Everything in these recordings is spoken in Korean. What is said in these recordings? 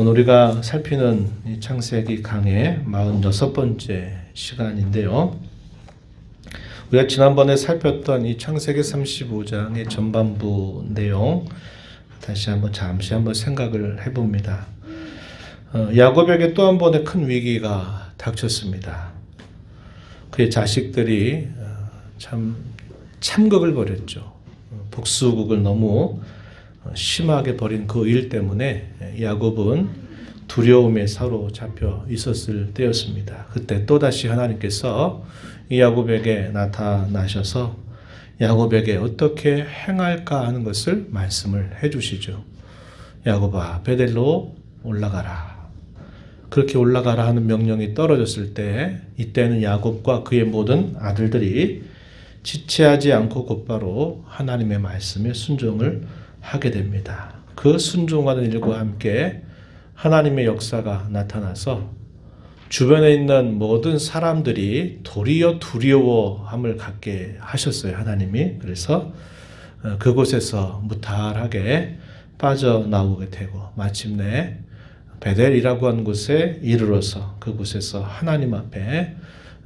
오늘 우리가 살피는 이 창세기 강의 46번째 시간인데요. 우리가 지난번에 살폈던 이 창세기 35장의 전반부 내용 다시 잠시 한번 생각을 해봅니다. 야곱에게 또 한 번의 큰 위기가 닥쳤습니다. 그의 자식들이 참 참극을 벌였죠. 복수국을 너무 심하게 벌인 그 일 때문에 야곱은 두려움에 사로잡혀 있었을 때였습니다. 그때 또다시 하나님께서 이 야곱에게 나타나셔서 야곱에게 어떻게 행할까 하는 것을 말씀을 해주시죠. 야곱아, 베델로 올라가라. 그렇게 올라가라 하는 명령이 떨어졌을 때, 이때는 야곱과 그의 모든 아들들이 지체하지 않고 곧바로 하나님의 말씀에 순종을 하게 됩니다. 그 순종하는 일과 함께 하나님의 역사가 나타나서 주변에 있는 모든 사람들이 도리어 두려워함을 갖게 하셨어요, 하나님이. 그래서 그곳에서 무탈하게 빠져나오게 되고 마침내 베델이라고 하는 곳에 이르러서 그곳에서 하나님 앞에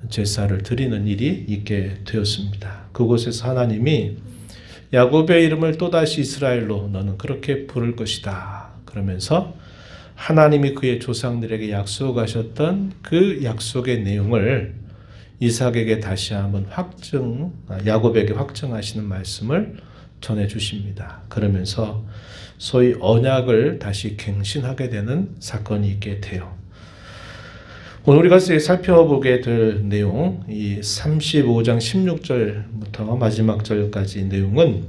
제사를 드리는 일이 있게 되었습니다. 그곳에서 하나님이 야곱의 이름을 또다시 이스라엘로 너는 그렇게 부를 것이다. 그러면서 하나님이 그의 조상들에게 약속하셨던 그 약속의 내용을 이삭에게 다시 한번 야곱에게 확증하시는 말씀을 전해 주십니다. 그러면서 소위 언약을 다시 갱신하게 되는 사건이 있게 돼요. 오늘 우리가 살펴보게 될 내용, 이 35장 16절부터 마지막 절까지 내용은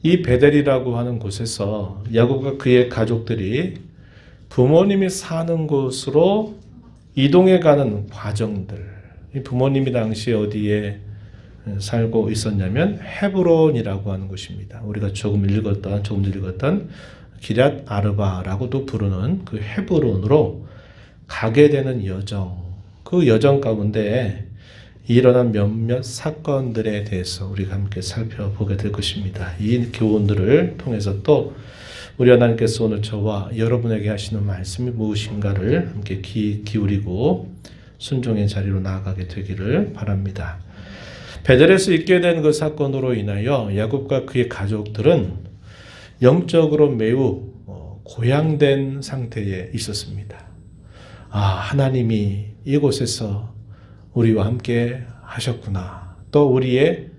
이 베델이라고 하는 곳에서 야곱과 그의 가족들이 부모님이 사는 곳으로 이동해가는 과정들. 이 부모님이 당시 어디에 살고 있었냐면 헤브론이라고 하는 곳입니다. 우리가 조금 읽었던 기럇 아르바라고도 부르는 그 헤브론으로 가게 되는 여정, 그 여정 가운데 일어난 몇몇 사건들에 대해서 우리가 함께 살펴보게 될 것입니다. 이 교훈들을 통해서 또 우리 하나님께서 오늘 저와 여러분에게 하시는 말씀이 무엇인가를 함께 기울이고 순종의 자리로 나아가게 되기를 바랍니다. 베델에서 있게 된 그 사건으로 인하여 야곱과 그의 가족들은 영적으로 매우 고양된 상태에 있었습니다. 하나님이 이곳에서 우리와 함께 하셨구나. 또 우리의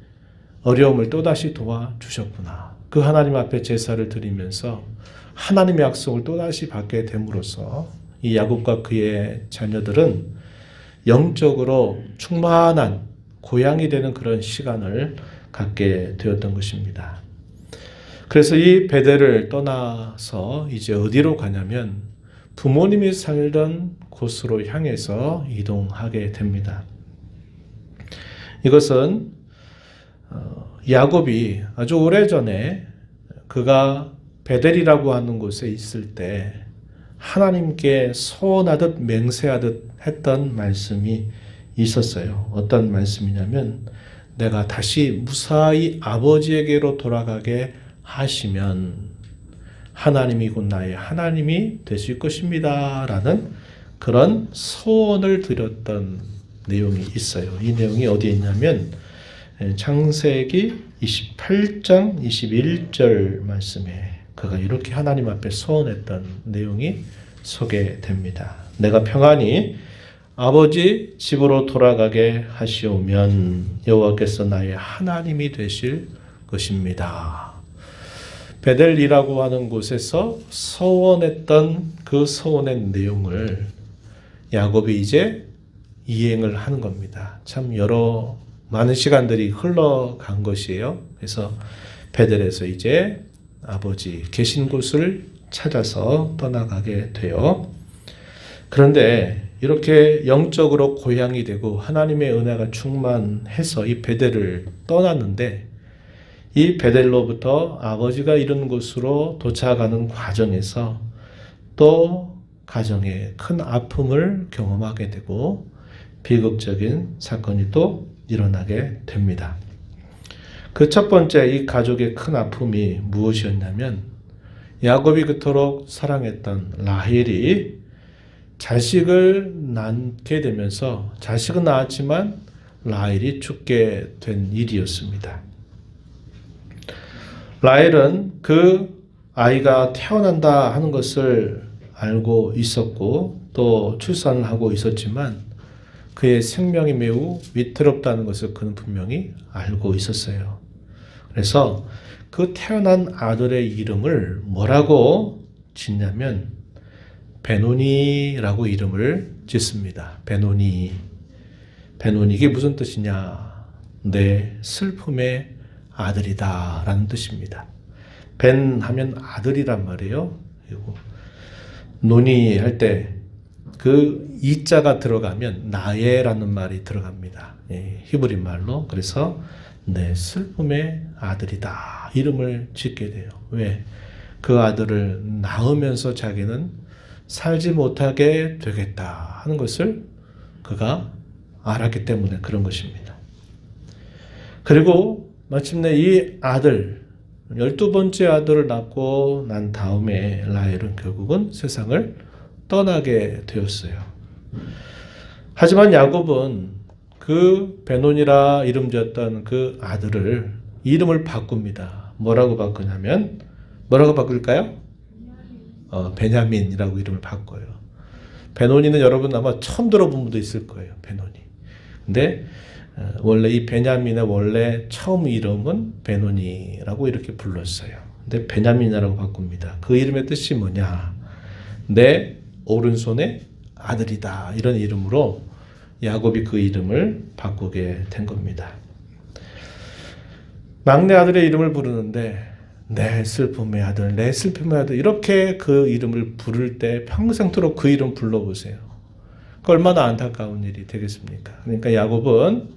어려움을 또다시 도와주셨구나. 그 하나님 앞에 제사를 드리면서 하나님의 약속을 또다시 받게 됨으로써 이 야곱과 그의 자녀들은 영적으로 충만한 고향이 되는 그런 시간을 갖게 되었던 것입니다. 그래서 이 베델을 떠나서 이제 어디로 가냐면 부모님이 살던 곳으로 향해서 이동하게 됩니다. 이것은 야곱이 아주 오래전에 그가 베델이라고 하는 곳에 있을 때 하나님께 소원하듯 맹세하듯 했던 말씀이 있었어요. 어떤 말씀이냐면 내가 다시 무사히 아버지에게로 돌아가게 하시면 하나님이 곧 나의 하나님이 되실 것입니다. 라는 그런 소원을 드렸던 내용이 있어요. 이 내용이 어디에 있냐면 창세기 28장 21절 말씀에 그가 이렇게 하나님 앞에 소원했던 내용이 소개됩니다. 내가 평안히 아버지 집으로 돌아가게 하시오면 여호와께서 나의 하나님이 되실 것입니다. 베델이라고 하는 곳에서 소원했던 그 소원의 내용을 야곱이 이제 이행을 하는 겁니다. 참 많은 시간들이 흘러간 것이에요. 그래서 베델에서 이제 아버지 계신 곳을 찾아서 떠나가게 돼요. 그런데 이렇게 영적으로 고향이 되고 하나님의 은혜가 충만해서 이 베델을 떠났는데 이 베델로부터 아버지가 이른 곳으로 도착하는 과정에서 또 가정에 큰 아픔을 경험하게 되고 비극적인 사건이 또 일어나게 됩니다. 그 첫 번째 이 가족의 큰 아픔이 무엇이었냐면 야곱이 그토록 사랑했던 라헬이 자식을 낳게 되면서 자식은 낳았지만 라헬이 죽게 된 일이었습니다. 라헬은 그 아이가 태어난다 하는 것을 알고 있었고 또 출산을 하고 있었지만 그의 생명이 매우 위태롭다는 것을 그는 분명히 알고 있었어요. 그래서 그 태어난 아들의 이름을 뭐라고 짓냐면 베노니라고 이름을 짓습니다. 베노니. 베노니 이게 무슨 뜻이냐? 내 슬픔의 아들이다 라는 뜻입니다. 벤 하면 아들이란 말이에요. 그리고 노니 할 때 그 이자가 들어가면 나예라는 말이 들어갑니다. 히브리 말로. 그래서 내 슬픔의 아들이다 이름을 짓게 돼요. 왜? 그 아들을 낳으면서 자기는 살지 못하게 되겠다 하는 것을 그가 알았기 때문에 그런 것입니다. 그리고 마침내 이 아들 12번째 아들을 낳고 난 다음에 라헬은 결국은 세상을 떠나게 되었어요. 하지만 야곱은 그 베논이라 이름 지었던 그 아들을 이름을 바꿉니다. 뭐라고 바꾸냐면 뭐라고 바꿀까요? 베냐민이라고 이름을 바꿔요. 베논이는 여러분 아마 처음 들어본 분도 있을 거예요. 베논이. 근데 원래 이 베냐민의 원래 처음 이름은 베논이라고 이렇게 불렀어요. 근데 베냐민이라고 바꿉니다. 그 이름의 뜻이 뭐냐? 내 오른손의 아들이다. 이런 이름으로 야곱이 그 이름을 바꾸게 된 겁니다. 막내 아들의 이름을 부르는데 내 슬픔의 아들, 내 슬픔의 아들 이렇게 그 이름을 부를 때 평생토록 그 이름 불러보세요. 그 얼마나 안타까운 일이 되겠습니까? 그러니까 야곱은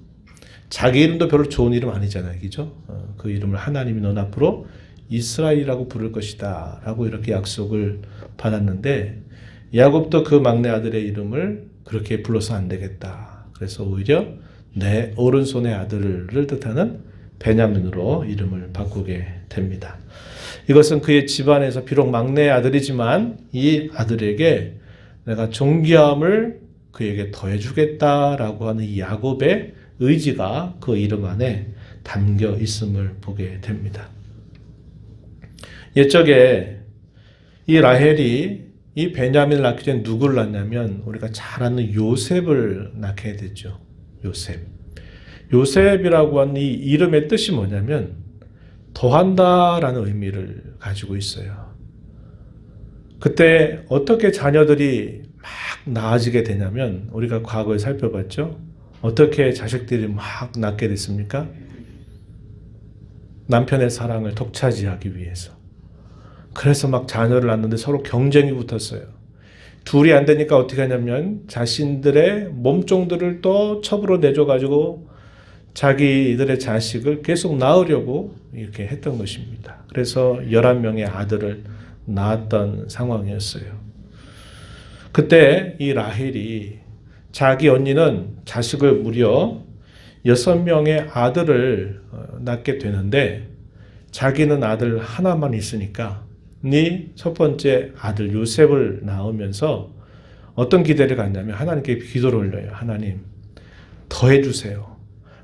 자기 이름도 별로 좋은 이름 아니잖아요. 그죠? 그 이름을 하나님이 넌 앞으로 이스라엘이라고 부를 것이다 라고 이렇게 약속을 받았는데 야곱도 그 막내 아들의 이름을 그렇게 불러서 안 되겠다. 그래서 오히려 내 오른손의 아들을 뜻하는 베냐민으로 이름을 바꾸게 됩니다. 이것은 그의 집안에서 비록 막내 아들이지만 이 아들에게 내가 존귀함을 그에게 더해주겠다라고 하는 이 야곱의 의지가 그 이름 안에 담겨 있음을 보게 됩니다. 옛적에 이 라헬이 이 베냐민을 낳기 전에 누구를 낳냐면 우리가 잘 아는 요셉을 낳게 되죠. 요셉. 요셉이라고 하는 이 이름의 뜻이 뭐냐면 더한다라는 의미를 가지고 있어요. 그때 어떻게 자녀들이 막 나아지게 되냐면 우리가 과거에 살펴봤죠. 어떻게 자식들이 막 낳게 됐습니까? 남편의 사랑을 독차지하기 위해서. 그래서 막 자녀를 낳는데 서로 경쟁이 붙었어요. 둘이 안 되니까 어떻게 하냐면 자신들의 몸종들을 또 첩으로 내줘가지고 자기들의 자식을 계속 낳으려고 이렇게 했던 것입니다. 그래서 11명의 아들을 낳았던 상황이었어요. 그때 이 라헬이 자기 언니는 자식을 무려 6명의 아들을 낳게 되는데 자기는 아들 하나만 있으니까 네 첫 번째 아들 요셉을 낳으면서 어떤 기대를 갖냐면 하나님께 기도를 올려요. 하나님 더해주세요.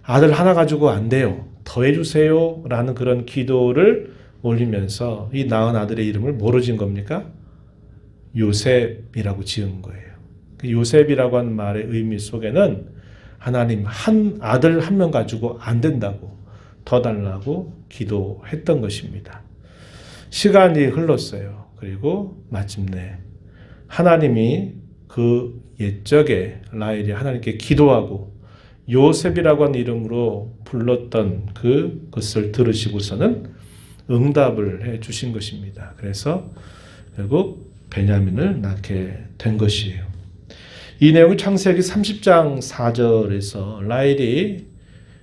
아들 하나 가지고 안 돼요. 더해주세요 라는 그런 기도를 올리면서 이 낳은 아들의 이름을 뭐로 지은 겁니까? 요셉이라고 지은 거예요. 요셉이라고 하는 말의 의미 속에는 하나님 한 아들 한 명 가지고 안 된다고 더 달라고 기도했던 것입니다. 시간이 흘렀어요. 그리고 마침내 하나님이 그 옛적에 라헬이 하나님께 기도하고 요셉이라고 하는 이름으로 불렀던 그것을 들으시고서는 응답을 해 주신 것입니다. 그래서 결국 베냐민을 낳게 된 것이에요. 이 내용은 창세기 30장 4절에서 라헬이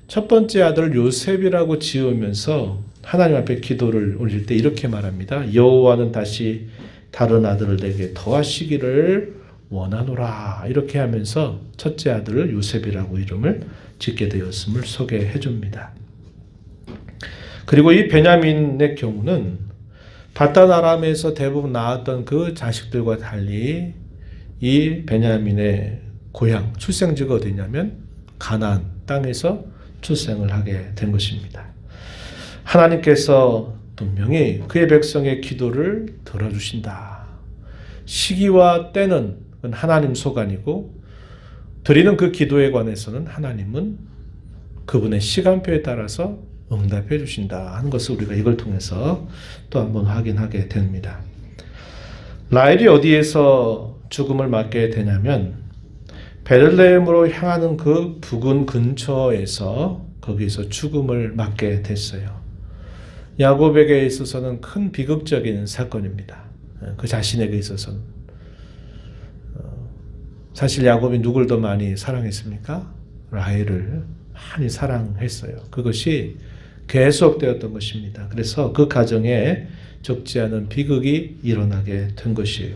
첫 번째 아들을 요셉이라고 지으면서 하나님 앞에 기도를 올릴 때 이렇게 말합니다. 여호와는 다시 다른 아들을 내게 더하시기를 원하노라. 이렇게 하면서 첫째 아들을 요셉이라고 이름을 짓게 되었음을 소개해 줍니다. 그리고 이 베냐민의 경우는 바단 아람에서 대부분 낳았던 그 자식들과 달리 이 베냐민의 고향, 출생지가 어디냐면 가나안 땅에서 출생을 하게 된 것입니다. 하나님께서 분명히 그의 백성의 기도를 들어주신다. 시기와 때는 하나님 소관이고 드리는 그 기도에 관해서는 하나님은 그분의 시간표에 따라서 응답해 주신다 하는 것을 우리가 이걸 통해서 또 한번 확인하게 됩니다. 라헬이 어디에서 죽음을 맞게 되냐면 베들레헴으로 향하는 그 부근 근처에서 거기서 죽음을 맞게 됐어요. 야곱에게 있어서는 큰 비극적인 사건입니다. 그 자신에게 있어서는. 사실 야곱이 누굴 더 많이 사랑했습니까? 라헬을 많이 사랑했어요. 그것이 계속되었던 것입니다. 그래서 그 가정에 적지 않은 비극이 일어나게 된 것이에요.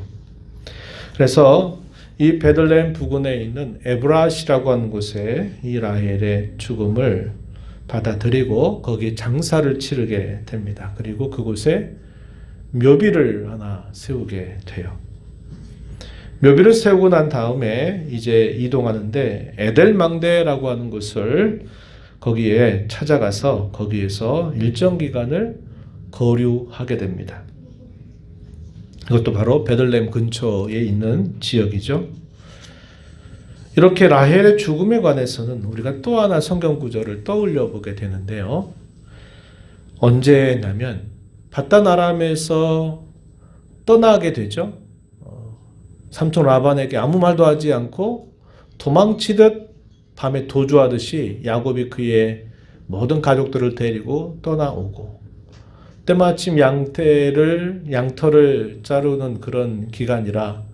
그래서 이 베들레헴 부근에 있는 에브라시라고 하는 곳에 이 라헬의 죽음을 받아들이고 거기에 장사를 치르게 됩니다. 그리고 그곳에 묘비를 하나 세우게 돼요. 묘비를 세우고 난 다음에 이제 이동하는데 에델망대라고 하는 곳을 거기에 찾아가서 거기에서 일정 기간을 거류하게 됩니다. 이것도 바로 베들레헴 근처에 있는 지역이죠. 이렇게 라헬의 죽음에 관해서는 우리가 또 하나 성경 구절을 떠올려 보게 되는데요. 언제냐면 바단 아람에서 떠나게 되죠. 삼촌 라반에게 아무 말도 하지 않고 도망치듯 밤에 도주하듯이 야곱이 그의 모든 가족들을 데리고 떠나오고 때마침 양털을 자르는 그런 기간이라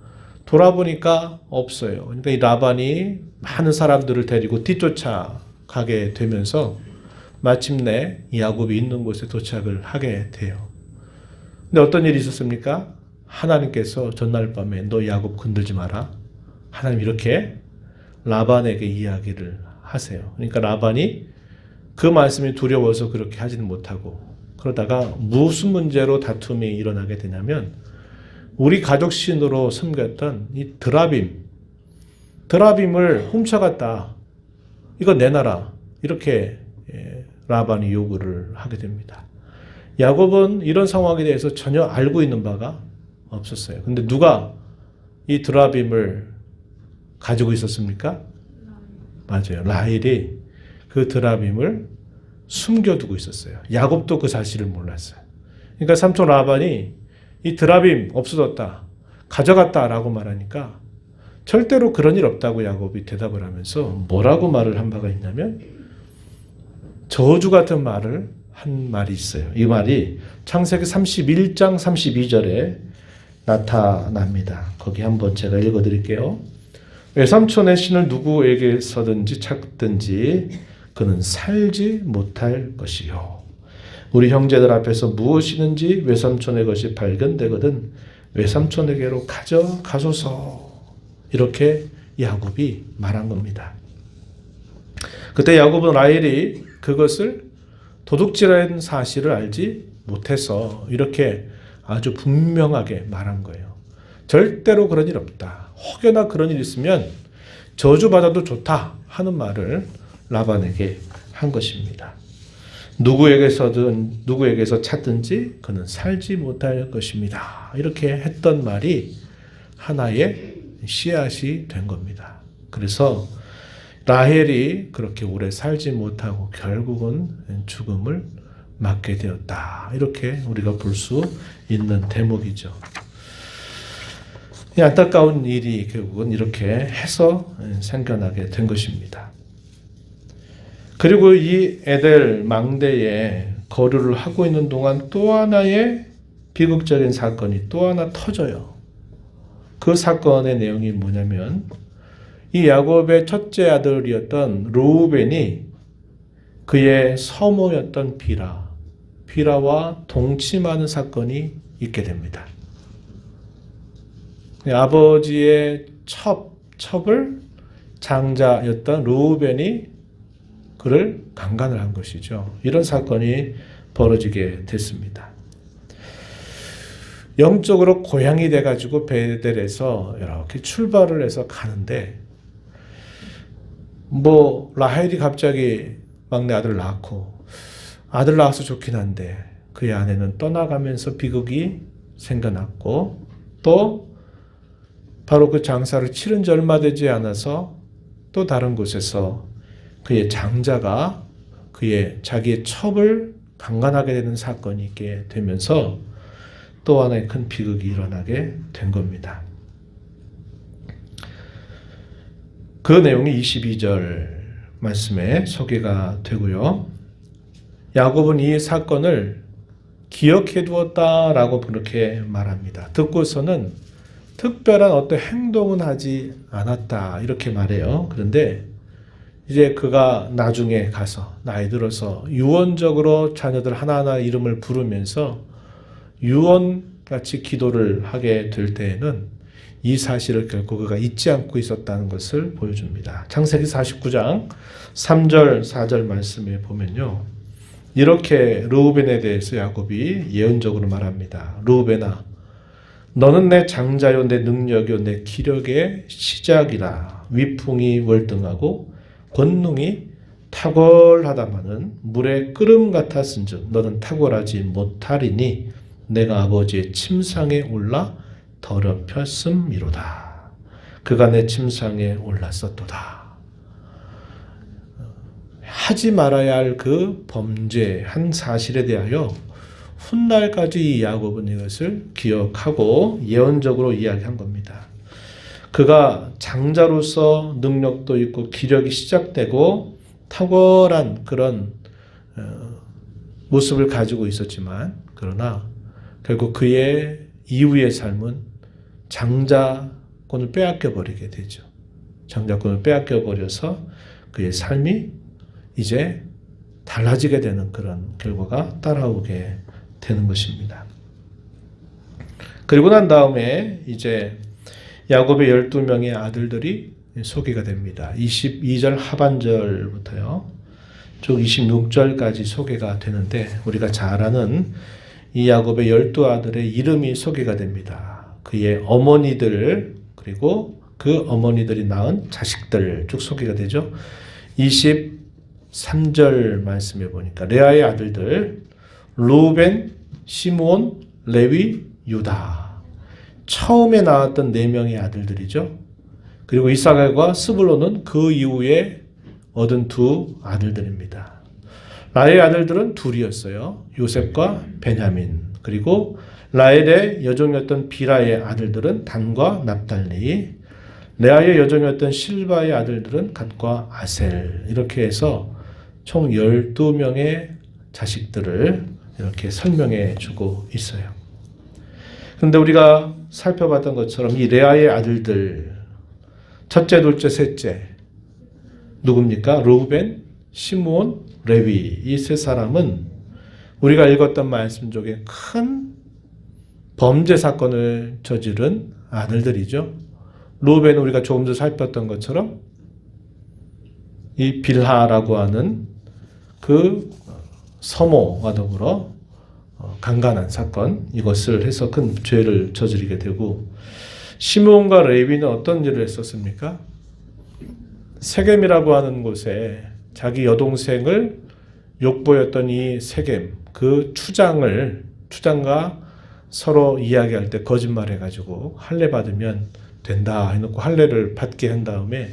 돌아보니까 없어요. 그러니까 이 라반이 많은 사람들을 데리고 뒤쫓아가게 되면서 마침내 야곱이 있는 곳에 도착을 하게 돼요. 근데 어떤 일이 있었습니까? 하나님께서 전날 밤에 너 야곱 건들지 마라. 하나님 이렇게 라반에게 이야기를 하세요. 그러니까 라반이 그 말씀이 두려워서 그렇게 하지는 못하고 그러다가 무슨 문제로 다툼이 일어나게 되냐면 우리 가족 신으로 섬겼던 이 드라빔을 훔쳐갔다. 이거 내놔라. 이렇게 라반이 요구를 하게 됩니다. 야곱은 이런 상황에 대해서 전혀 알고 있는 바가 없었어요. 근데 누가 이 드라빔을 가지고 있었습니까? 맞아요. 라헬이 그 드라빔을 숨겨두고 있었어요. 야곱도 그 사실을 몰랐어요. 그러니까 삼촌 라반이 이 드라빔 없어졌다, 가져갔다라고 말하니까 절대로 그런 일 없다고 야곱이 대답을 하면서 뭐라고 말을 한 바가 있냐면 저주 같은 말을 한 말이 있어요. 이 말이 창세기 31장 32절에 나타납니다. 거기 한번 제가 읽어드릴게요. 외삼촌의 신을 누구에게서든지 찾든지 그는 살지 못할 것이요. 우리 형제들 앞에서 무엇이든지 외삼촌의 것이 발견되거든 외삼촌에게로 가져가소서. 이렇게 야곱이 말한 겁니다. 그때 야곱은 라헬이 그것을 도둑질한 사실을 알지 못해서 이렇게 아주 분명하게 말한 거예요. 절대로 그런 일 없다. 혹여나 그런 일 있으면 저주받아도 좋다 하는 말을 라반에게 한 것입니다. 누구에게서 찾든지 그는 살지 못할 것입니다. 이렇게 했던 말이 하나의 씨앗이 된 겁니다. 그래서 라헬이 그렇게 오래 살지 못하고 결국은 죽음을 맞게 되었다. 이렇게 우리가 볼 수 있는 대목이죠. 이 안타까운 일이 결국은 이렇게 해서 생겨나게 된 것입니다. 그리고 이 에델 망대에 거류를 하고 있는 동안 또 하나의 비극적인 사건이 또 하나 터져요. 그 사건의 내용이 뭐냐면 이 야곱의 첫째 아들이었던 르우벤이 그의 서모였던 비라와 동침하는 사건이 있게 됩니다. 아버지의 첩을 장자였던 르우벤이 그를 강간을 한 것이죠. 이런 사건이 벌어지게 됐습니다. 영적으로 고향이 돼가지고 베델에서 이렇게 출발을 해서 가는데 뭐 라헬이 갑자기 막내 아들을 낳고 아들 낳아서 좋긴 한데 그의 아내는 떠나가면서 비극이 생겨났고 또 바로 그 장사를 치른 지 얼마 되지 않아서 또 다른 곳에서 그의 장자가 그의 자기의 첩을 강간하게 되는 사건이 있게 되면서 또 하나의 큰 비극이 일어나게 된 겁니다. 그 내용이 22절 말씀에 소개가 되고요. 야곱은 이 사건을 기억해 두었다라고 그렇게 말합니다. 듣고서는 특별한 어떤 행동은 하지 않았다 이렇게 말해요. 그런데 이제 그가 나중에 가서 나이 들어서 유언적으로 자녀들 하나하나 이름을 부르면서 유언같이 기도를 하게 될 때에는 이 사실을 결코 그가 잊지 않고 있었다는 것을 보여줍니다. 창세기 49장 3절 4절 말씀에 보면요. 이렇게 르우벤에 대해서 야곱이 예언적으로 말합니다. 르우벤아, 너는 내 장자요 내 능력이요 내 기력의 시작이라. 위풍이 월등하고 권능이 탁월하다마는 물의 끓음 같았은즉 너는 탁월하지 못하리니 내가 아버지의 침상에 올라 더럽혔음이로다. 그가 내 침상에 올랐었도다. 하지 말아야 할 그 범죄한 사실에 대하여 훗날까지 야곱은 이것을 기억하고 예언적으로 이야기한 겁니다. 그가 장자로서 능력도 있고 기력이 시작되고 탁월한 그런 모습을 가지고 있었지만 그러나 결국 그의 이후의 삶은 장자권을 빼앗겨 버리게 되죠. 장자권을 빼앗겨 버려서 그의 삶이 이제 달라지게 되는 그런 결과가 따라오게 되는 것입니다. 그리고 난 다음에 이제 야곱의 12명의 아들들이 소개가 됩니다. 22절 하반절부터요. 쭉 26절까지 소개가 되는데 우리가 잘 아는 이 야곱의 12아들의 이름이 소개가 됩니다. 그의 어머니들 그리고 그 어머니들이 낳은 자식들 쭉 소개가 되죠. 23절 말씀에 보니까 레아의 아들들 르우벤, 시므온, 레위, 유다. 처음에 낳았던 4명의 아들들이죠. 그리고 이사갈과 스불론은 그 이후에 얻은 2 아들들입니다. 라헬의 아들들은 2이었어요. 요셉과 베냐민. 그리고 라헬의 여종이었던 비라의 아들들은 단과 납달리. 레아의 여종이었던 실바의 아들들은 갓과 아셀. 이렇게 해서 총 12명의 자식들을 이렇게 설명해 주고 있어요. 그런데 우리가 살펴봤던 것처럼 이 레아의 아들들 첫째, 둘째, 셋째 누굽니까? 르우벤, 시므온, 레위 이 3사람은 우리가 읽었던 말씀 중에 큰 범죄 사건을 저지른 아들들이죠. 르우벤은 우리가 조금 전 살폈던 것처럼 이 빌하라고 하는 그 서모와 더불어 강간한 사건 이것을 해서 큰 죄를 저지르게 되고 시므온과 레위는 어떤 일을 했었습니까? 세겜이라고 하는 곳에 자기 여동생을 욕보였던 이 세겜 그 추장과 서로 이야기할 때 거짓말해가지고 할례 받으면 된다 해놓고 할례를 받게 한 다음에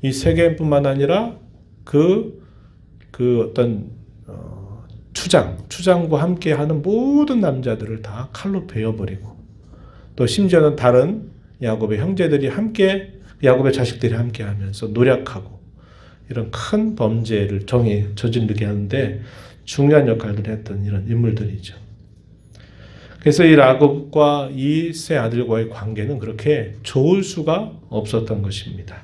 이 세겜뿐만 아니라 그 어떤 추장과 함께 하는 모든 남자들을 다 칼로 베어버리고 또 심지어는 다른 야곱의 형제들이 함께 야곱의 자식들이 함께 하면서 노력하고 이런 큰 범죄를 저지르게 하는데 중요한 역할들을 했던 이런 인물들이죠. 그래서 이 야곱과 이 3 아들과의 관계는 그렇게 좋을 수가 없었던 것입니다.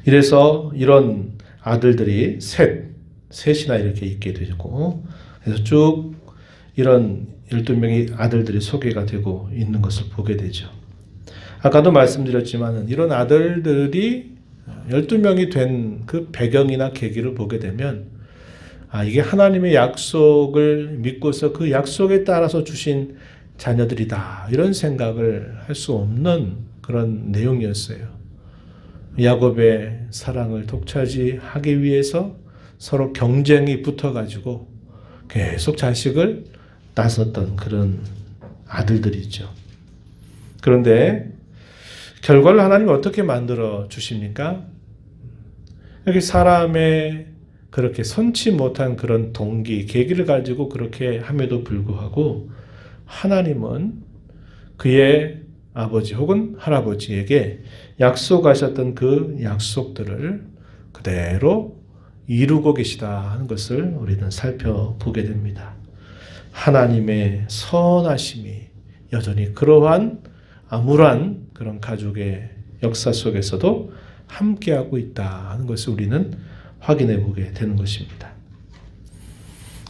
이래서 이런 아들들이 셋이나 이렇게 있게 되고 그래서 쭉 이런 12명의 아들들이 소개가 되고 있는 것을 보게 되죠. 아까도 말씀드렸지만 이런 아들들이 12명이 된 그 배경이나 계기를 보게 되면 이게 하나님의 약속을 믿고서 그 약속에 따라서 주신 자녀들이다. 이런 생각을 할 수 없는 그런 내용이었어요. 야곱의 사랑을 독차지하기 위해서 서로 경쟁이 붙어가지고 계속 자식을 낳았던 그런 아들들이죠. 그런데 결과를 하나님이 어떻게 만들어 주십니까? 여기 사람의 그렇게 선치 못한 그런 동기, 계기를 가지고 그렇게 함에도 불구하고 하나님은 그의 아버지 혹은 할아버지에게 약속하셨던 그 약속들을 그대로 이루고 계시다 하는 것을 우리는 살펴보게 됩니다. 하나님의 선하심이 여전히 그러한 암울한 그런 가족의 역사 속에서도 함께하고 있다 하는 것을 우리는 확인해 보게 되는 것입니다.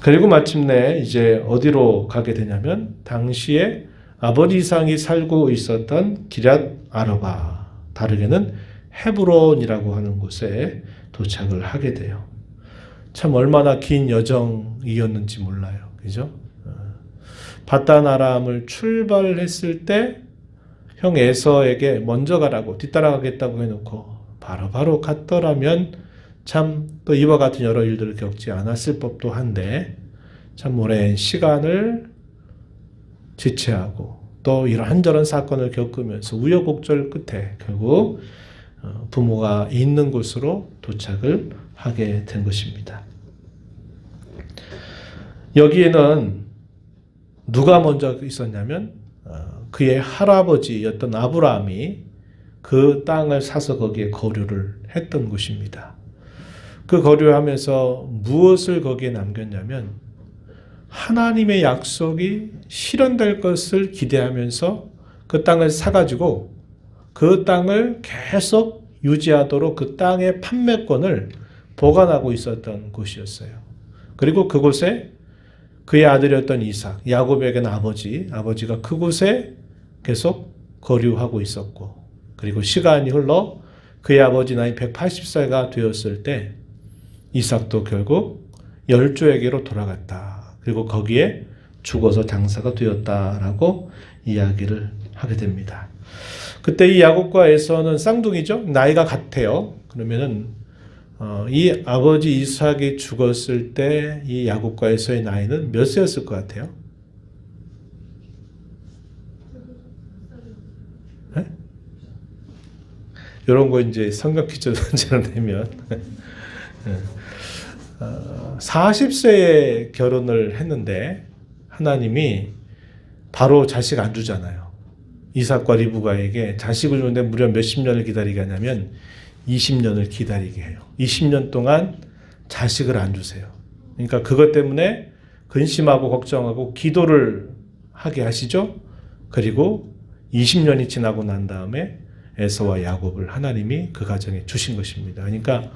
그리고 마침내 이제 어디로 가게 되냐면 당시에 아버지 이삭이 살고 있었던 기럇 아르바, 다르게는 헤브론이라고 하는 곳에 도착을 하게 돼요. 참 얼마나 긴 여정이었는지 몰라요. 그죠? 바단 아람을 출발했을 때 형 에서에게 먼저 가라고 뒤따라가겠다고 해놓고 바로 갔더라면 참 또 이와 같은 여러 일들을 겪지 않았을 법도 한데 참 오랜 시간을 지체하고 또 이런저런 사건을 겪으면서 우여곡절 끝에 결국 부모가 있는 곳으로 도착을 하게 된 것입니다. 여기에는 누가 먼저 있었냐면 그의 할아버지였던 아브라함이 그 땅을 사서 거기에 거류를 했던 곳입니다. 그 거류하면서 무엇을 거기에 남겼냐면 하나님의 약속이 실현될 것을 기대하면서 그 땅을 사가지고 그 땅을 계속 유지하도록 그 땅의 판매권을 보관하고 있었던 곳이었어요. 그리고 그곳에 그의 아들이었던 이삭, 야곱에게는 아버지가 그곳에 계속 거류하고 있었고, 그리고 시간이 흘러 그의 아버지 나이 180세가 되었을 때 이삭도 결국 열조에게로 돌아갔다. 그리고 거기에 죽어서 장사가 되었다라고 이야기를 하게 됩니다. 그때 이 야곱과 에서는 쌍둥이죠. 나이가 같아요. 그러면은 이 아버지 이삭이 죽었을 때 이 야곱과 에서의 나이는 몇 세였을 것 같아요? 네? 이런 거 이제 성경 퀴즈 문제로 내면 40세에 결혼을 했는데 하나님이 바로 자식 안 주잖아요. 이삭과 리브가에게 자식을 주는데 무려 몇십 년을 기다리게 하냐면 20년을 기다리게 해요. 20년 동안 자식을 안 주세요. 그러니까 그것 때문에 근심하고 걱정하고 기도를 하게 하시죠. 그리고 20년이 지나고 난 다음에 에서와 야곱을 하나님이 그 가정에 주신 것입니다. 그러니까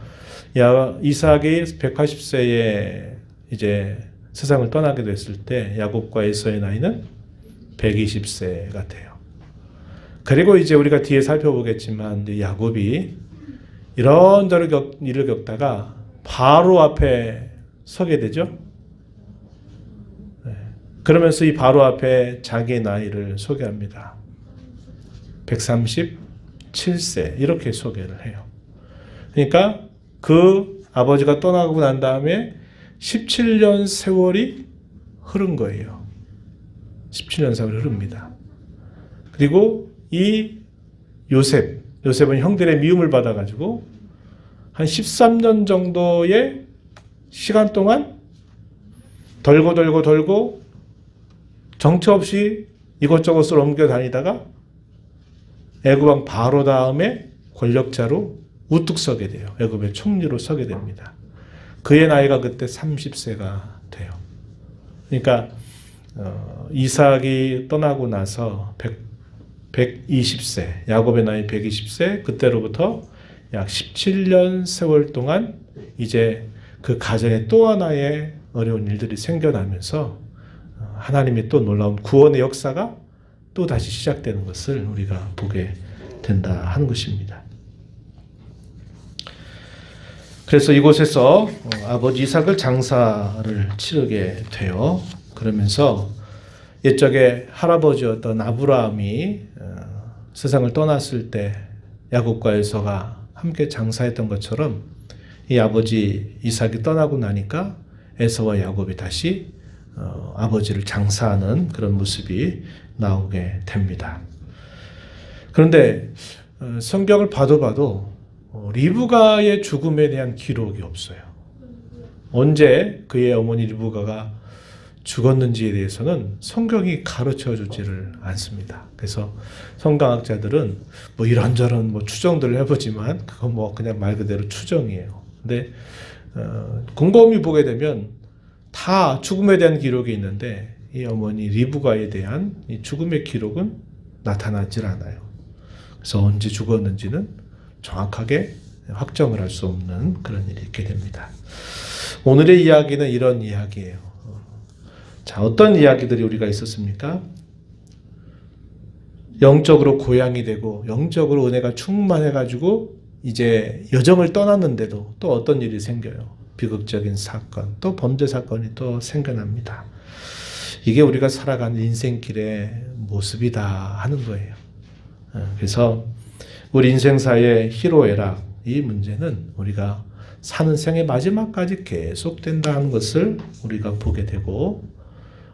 이삭이 180세에 이제 세상을 떠나게 됐을 때 야곱과 에서의 나이는 120세가 돼요. 그리고 이제 우리가 뒤에 살펴보겠지만 야곱이 이런저런 일을 겪다가 바로 앞에 서게 되죠. 그러면서 이 바로 앞에 자기의 나이를 소개합니다. 137세 이렇게 소개를 해요. 그러니까 그 아버지가 떠나고 난 다음에 17년 세월이 흐른 거예요. 17년 세월이 흐릅니다. 그리고 이 요셉은 형들의 미움을 받아가지고 한 13년 정도의 시간 동안 돌고 정처 없이 이것저것을 옮겨 다니다가 애굽왕 바로 다음에 권력자로 우뚝 서게 돼요. 애굽의 총리로 서게 됩니다. 그의 나이가 그때 30세가 돼요. 그러니까 이삭이 떠나고 나서 120세, 야곱의 나이 120세, 그때로부터 약 17년 세월 동안 이제 그 가정에 또 하나의 어려운 일들이 생겨나면서 하나님의 또 놀라운 구원의 역사가 또 다시 시작되는 것을 우리가 보게 된다 하는 것입니다. 그래서 이곳에서 아버지 이삭을 장사를 치르게 돼요. 그러면서 옛적에 할아버지였던 아브라함이 세상을 떠났을 때 야곱과 에서가 함께 장사했던 것처럼 이 아버지 이삭이 떠나고 나니까 에서와 야곱이 다시 아버지를 장사하는 그런 모습이 나오게 됩니다. 그런데 성경을 봐도 리브가의 죽음에 대한 기록이 없어요. 언제 그의 어머니 리브가가 죽었는지에 대해서는 성경이 가르쳐 주지를 않습니다. 그래서 성경학자들은 뭐 이런저런 추정들을 해보지만 그건 그냥 말 그대로 추정이에요. 근데 곰곰이 보게 되면 다 죽음에 대한 기록이 있는데 이 어머니 리브가에 대한 이 죽음의 기록은 나타나질 않아요. 그래서 언제 죽었는지는 정확하게 확정을 할 수 없는 그런 일이 있게 됩니다. 오늘의 이야기는 이런 이야기예요. 자, 어떤 이야기들이 우리가 있었습니까? 영적으로 고향이 되고 영적으로 은혜가 충만해가지고 이제 여정을 떠났는데도 또 어떤 일이 생겨요. 비극적인 사건, 또 범죄 사건이 또 생겨납니다. 이게 우리가 살아가는 인생길의 모습이다 하는 거예요. 그래서 우리 인생사의 희로애락, 이 문제는 우리가 사는 생의 마지막까지 계속된다 하는 것을 우리가 보게 되고,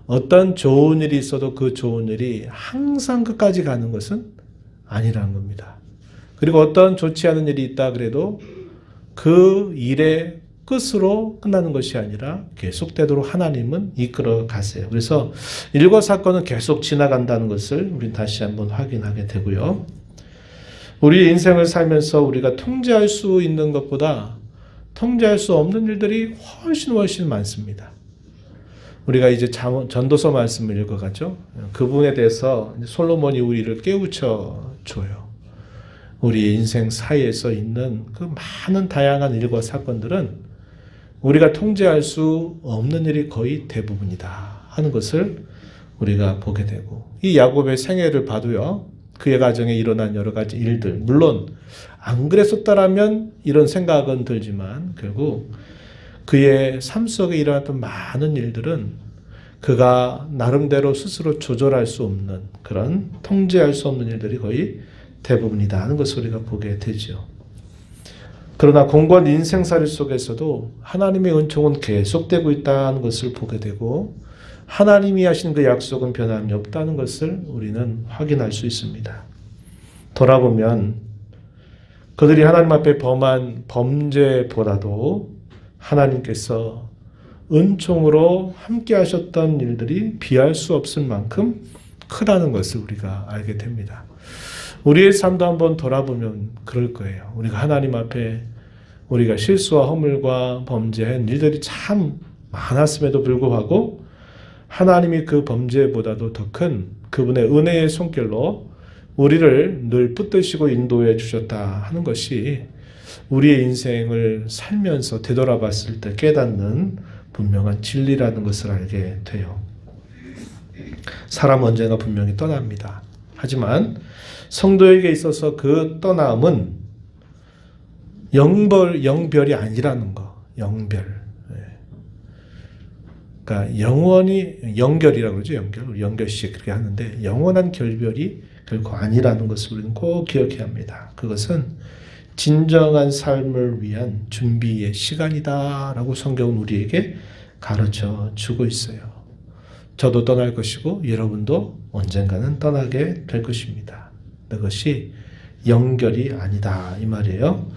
어떤 좋은 일이 있어도 그 좋은 일이 항상 끝까지 가는 것은 아니라는 겁니다. 그리고 어떤 좋지 않은 일이 있다 그래도 그 일의 끝으로 끝나는 것이 아니라 계속되도록 하나님은 이끌어 가세요. 그래서 일과 사건은 계속 지나간다는 것을 우리 다시 한번 확인하게 되고요. 우리 인생을 살면서 우리가 통제할 수 있는 것보다 통제할 수 없는 일들이 훨씬 많습니다. 우리가 이제 전도서 말씀을 읽어가죠. 그 부분에 대해서 솔로몬이 우리를 깨우쳐 줘요. 우리 인생 사이에서 있는 그 많은 다양한 일과 사건들은 우리가 통제할 수 없는 일이 거의 대부분이다 하는 것을 우리가 보게 되고, 이 야곱의 생애를 봐도요, 그의 가정에 일어난 여러 가지 일들, 물론 안 그랬었다라면 이런 생각은 들지만 결국 그의 삶 속에 일어났던 많은 일들은 그가 나름대로 스스로 조절할 수 없는, 그런 통제할 수 없는 일들이 거의 대부분이다 하는 것을 우리가 보게 되죠. 그러나 공고한 인생살이 속에서도 하나님의 은총은 계속되고 있다는 것을 보게 되고, 하나님이 하신 그 약속은 변함이 없다는 것을 우리는 확인할 수 있습니다. 돌아보면 그들이 하나님 앞에 범한 범죄보다도 하나님께서 은총으로 함께 하셨던 일들이 비할 수 없을 만큼 크다는 것을 우리가 알게 됩니다. 우리의 삶도 한번 돌아보면 그럴 거예요. 우리가 하나님 앞에 우리가 실수와 허물과 범죄한 일들이 참 많았음에도 불구하고 하나님이 그 범죄보다도 더 큰 그분의 은혜의 손길로 우리를 늘 붙드시고 인도해 주셨다 하는 것이 우리의 인생을 살면서 되돌아봤을 때 깨닫는 분명한 진리라는 것을 알게 돼요. 사람은 언젠가 분명히 떠납니다. 하지만 성도에게 있어서 그 떠남은 영별이 아니라는 거. 영별. 그러니까 영원히, 영결이라고 그러죠. 영결식 그렇게 하는데 영원한 결별이 결코 아니라는 것을 우리는 꼭 기억해야 합니다. 그것은 진정한 삶을 위한 준비의 시간이다라고 성경은 우리에게 가르쳐 주고 있어요. 저도 떠날 것이고 여러분도 언젠가는 떠나게 될 것입니다. 그것이 영결이 아니다 이 말이에요.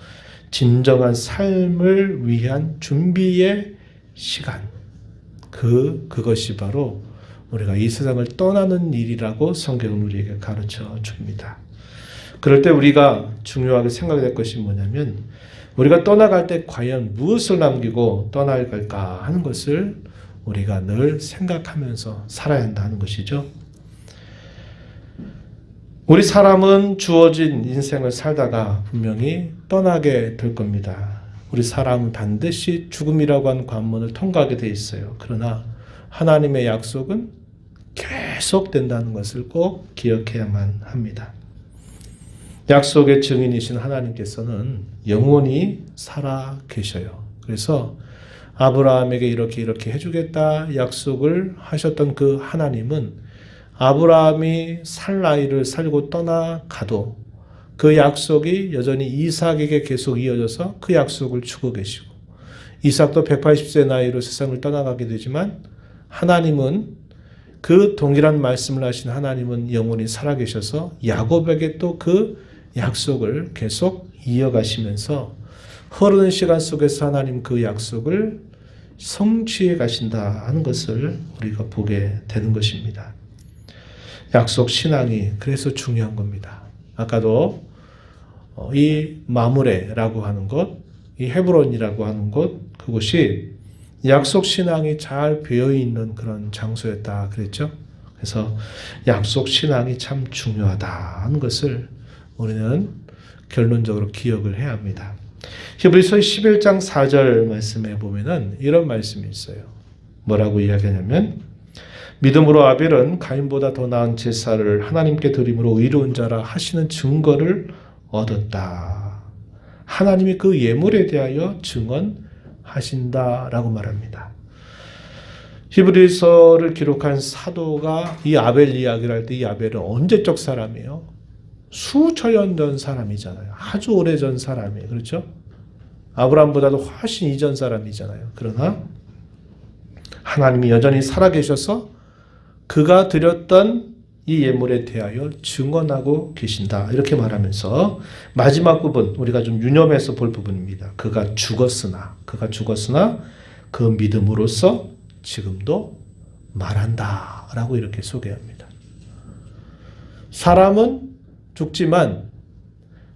진정한 삶을 위한 준비의 시간, 그것이 바로 우리가 이 세상을 떠나는 일이라고 성경은 우리에게 가르쳐 줍니다. 그럴 때 우리가 중요하게 생각해야 될 것이 뭐냐면, 우리가 떠나갈 때 과연 무엇을 남기고 떠날 걸까 하는 것을 우리가 늘 생각하면서 살아야 한다는 것이죠. 우리 사람은 주어진 인생을 살다가 분명히 떠나게 될 겁니다. 우리 사람은 반드시 죽음이라고 하는 관문을 통과하게 돼 있어요. 그러나 하나님의 약속은 계속된다는 것을 꼭 기억해야만 합니다. 약속의 증인이신 하나님께서는 영원히 살아 계셔요. 그래서 아브라함에게 이렇게 해주겠다 약속을 하셨던 그 하나님은 아브라함이 살 나이를 살고 떠나가도 그 약속이 여전히 이삭에게 계속 이어져서 그 약속을 주고 계시고, 이삭도 180세 나이로 세상을 떠나가게 되지만 하나님은 그 동일한 말씀을 하신 하나님은 영원히 살아계셔서 야곱에게 또 그 약속을 계속 이어가시면서 흐르는 시간 속에서 하나님 그 약속을 성취해 가신다 하는 것을 우리가 보게 되는 것입니다. 약속 신앙이 그래서 중요한 겁니다. 아까도 이 마므레라고 하는 곳, 이 헤브론이라고 하는 곳, 그곳이 약속 신앙이 잘 배어 있는 그런 장소였다 그랬죠. 그래서 약속 신앙이 참 중요하다 하는 것을 우리는 결론적으로 기억을 해야 합니다. 히브리서 11장 4절 말씀에 보면은 이런 말씀이 있어요. 뭐라고 이야기하냐면, 믿음으로 아벨은 가인보다 더 나은 제사를 하나님께 드림으로 의로운 자라 하시는 증거를 얻었다. 하나님이 그 예물에 대하여 증언하신다라고 말합니다. 히브리서를 기록한 사도가 이 아벨 이야기를 할 때 이 아벨은 언제적 사람이에요? 수천 년 전 사람이잖아요. 아주 오래전 사람이에요. 그렇죠? 아브라함보다도 훨씬 이전 사람이잖아요. 그러나 하나님이 여전히 살아계셔서 그가 드렸던 이 예물에 대하여 증언하고 계신다. 이렇게 말하면서 마지막 부분, 우리가 좀 유념해서 볼 부분입니다. 그가 죽었으나 그 믿음으로써 지금도 말한다. 라고 이렇게 소개합니다. 사람은 죽지만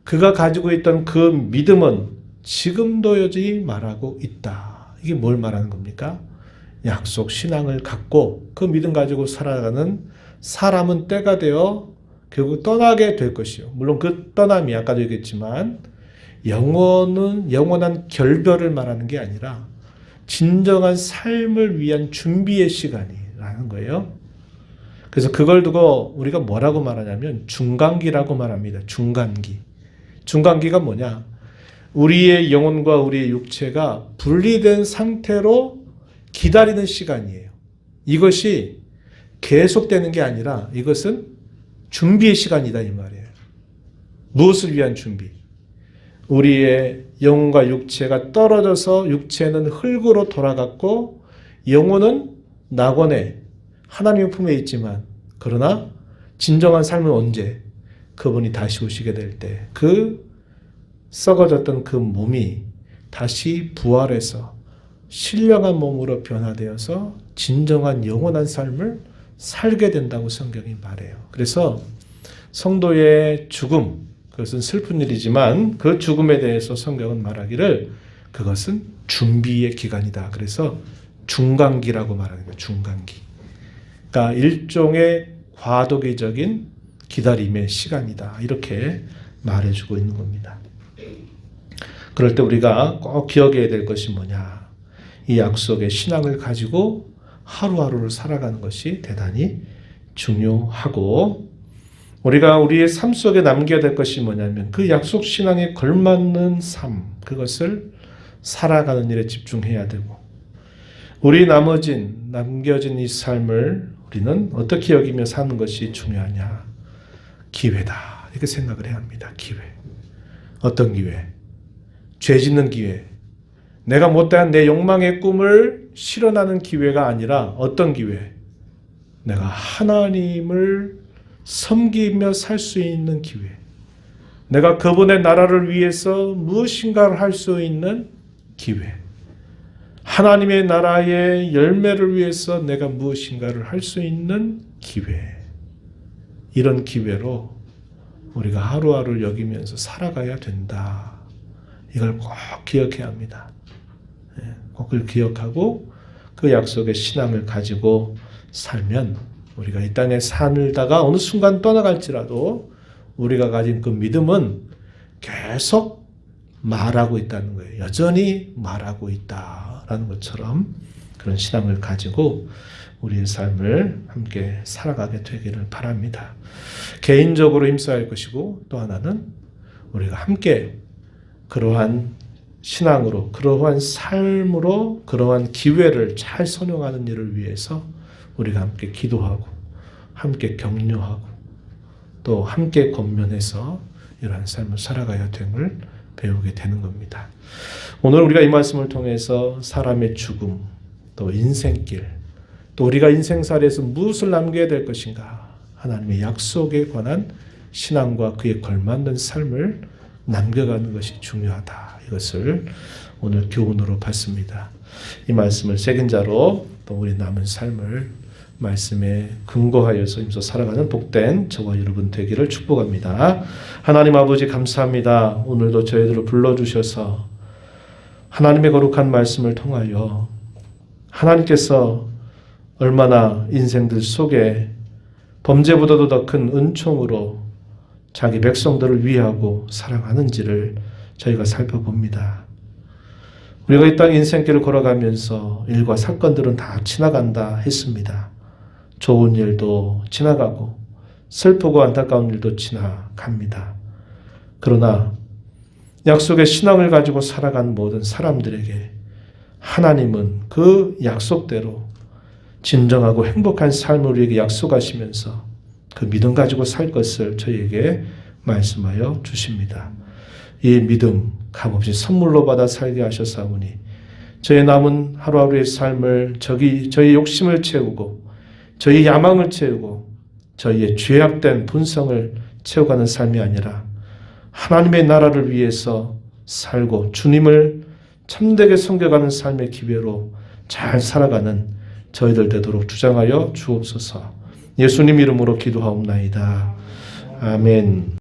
그가 가지고 있던 그 믿음은 지금도 여전히 말하고 있다. 이게 뭘 말하는 겁니까? 약속 신앙을 갖고 그 믿음 가지고 살아가는 사람은 때가 되어 결국 떠나게 될 것이요. 물론 그 떠남이 아까도 얘기했지만 영원한 결별을 말하는 게 아니라 진정한 삶을 위한 준비의 시간이라는 거예요. 그래서 그걸 두고 우리가 뭐라고 말하냐면 중간기라고 말합니다. 중간기가 뭐냐? 우리의 영혼과 우리의 육체가 분리된 상태로 기다리는 시간이에요. 이것이 계속되는 게 아니라 이것은 준비의 시간이다 이 말이에요. 무엇을 위한 준비? 우리의 영혼과 육체가 떨어져서 육체는 흙으로 돌아갔고 영혼은 낙원에 하나님의 품에 있지만, 그러나 진정한 삶은 언제? 그분이 다시 오시게 될 때 그 썩어졌던 그 몸이 다시 부활해서 신령한 몸으로 변화되어서 진정한 영원한 삶을 살게 된다고 성경이 말해요. 그래서 성도의 죽음, 그것은 슬픈 일이지만 그 죽음에 대해서 성경은 말하기를 그것은 준비의 기간이다. 그래서 중간기라고 말하는 거예요. 중간기. 그러니까 일종의 과도기적인 기다림의 시간이다. 이렇게 말해주고 있는 겁니다. 그럴 때 우리가 꼭 기억해야 될 것이 뭐냐? 이 약속의 신앙을 가지고 하루하루를 살아가는 것이 대단히 중요하고, 우리가 우리의 삶 속에 남겨야 될 것이 뭐냐면 그 약속 신앙에 걸맞는 삶, 그것을 살아가는 일에 집중해야 되고, 우리 남겨진 이 삶을 우리는 어떻게 여기며 사는 것이 중요하냐? 기회다. 이렇게 생각을 해야 합니다. 기회. 어떤 기회? 죄 짓는 기회. 내가 못다한 내 욕망의 꿈을 실현하는 기회가 아니라 어떤 기회? 내가 하나님을 섬기며 살 수 있는 기회. 내가 그분의 나라를 위해서 무엇인가를 할 수 있는 기회. 하나님의 나라의 열매를 위해서 내가 무엇인가를 할 수 있는 기회. 이런 기회로 우리가 하루하루를 여기면서 살아가야 된다. 이걸 꼭 기억해야 합니다. 꼭 그걸 기억하고 그 약속의 신앙을 가지고 살면 우리가 이 땅에 살다가 어느 순간 떠나갈지라도 우리가 가진 그 믿음은 계속 말하고 있다는 거예요. 여전히 말하고 있다라는 것처럼 그런 신앙을 가지고 우리의 삶을 함께 살아가게 되기를 바랍니다. 개인적으로 힘써야 할 것이고 또 하나는 우리가 함께 그러한 신앙으로, 그러한 삶으로, 그러한 기회를 잘 선용하는 일을 위해서 우리가 함께 기도하고 함께 격려하고 또 함께 권면해서 이러한 삶을 살아가야 됨을 배우게 되는 겁니다. 오늘 우리가 이 말씀을 통해서 사람의 죽음, 또 인생길, 또 우리가 인생살이에서 무엇을 남겨야 될 것인가, 하나님의 약속에 관한 신앙과 그에 걸맞는 삶을 남겨가는 것이 중요하다. 이것을 오늘 교훈으로 받습니다. 이 말씀을 새긴 자로 또 우리 남은 삶을 말씀에 근거하여서 힘써 살아가는 복된 저와 여러분 되기를 축복합니다. 하나님 아버지 감사합니다. 오늘도 저희들을 불러주셔서 하나님의 거룩한 말씀을 통하여 하나님께서 얼마나 인생들 속에 범죄보다도 더 큰 은총으로 자기 백성들을 위하고 사랑하는지를 저희가 살펴봅니다. 우리가 이 땅 인생길을 걸어가면서 일과 사건들은 다 지나간다 했습니다. 좋은 일도 지나가고 슬프고 안타까운 일도 지나갑니다. 그러나 약속의 신앙을 가지고 살아간 모든 사람들에게 하나님은 그 약속대로 진정하고 행복한 삶을 우리에게 약속하시면서 그 믿음 가지고 살 것을 저희에게 말씀하여 주십니다. 이 믿음 값없이 선물로 받아 살게 하셨사오니 저희 남은 하루하루의 삶을 저희 욕심을 채우고 저희 야망을 채우고 저희의 죄악된 본성을 채워가는 삶이 아니라 하나님의 나라를 위해서 살고 주님을 참되게 섬겨가는 삶의 기회로 잘 살아가는 저희들 되도록 주장하여 주옵소서. 예수님 이름으로 기도하옵나이다. 아멘.